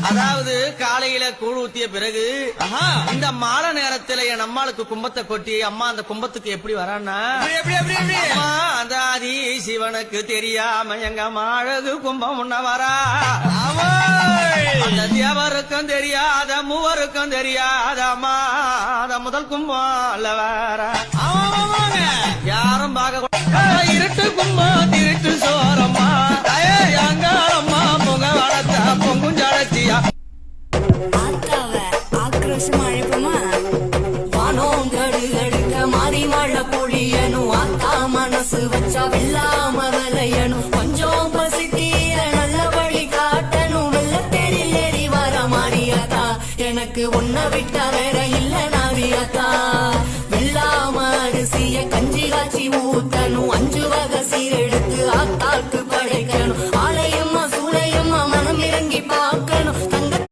அதாவது காலையில கூழ் ஊத்திய பிறகு இந்த மாலை நேரத்துல என் அம்மாளுக்கு கும்பத்தை கொட்டி அம்மா அந்த கும்பத்துக்கு எப்படி வரான்னா அம்மா அந்த ஆதி சிவனுக்கு தெரியாம எங்க அழகு கும்பம் முன்ன வரா அந்த தேவருக்கும் தெரியாத மூவருக்கும் தெரியாத அம்மா அந்த முதல் கும்பம் அல்ல வேற யாரும் பார்க்க இருட்டு கும்பம் திருட்டு சோரம்மா அங்காளம்மா பொங்க வளர்த்த பொங்குஞ்சடச்சியா ஆக்ரோஷமா அழைப்போமா வானோங்கடுகளுக்க மாறி மழை பொழியனும் ஆத்தா மனசு வச்சா வெள்ளாம விளையணும் கொஞ்சம் பசி தீர நல்ல வழி காட்டணும் வெள்ளத்தேரில் ஏறி வர மாறியாத்தா எனக்கு ஒன்ன விட்டா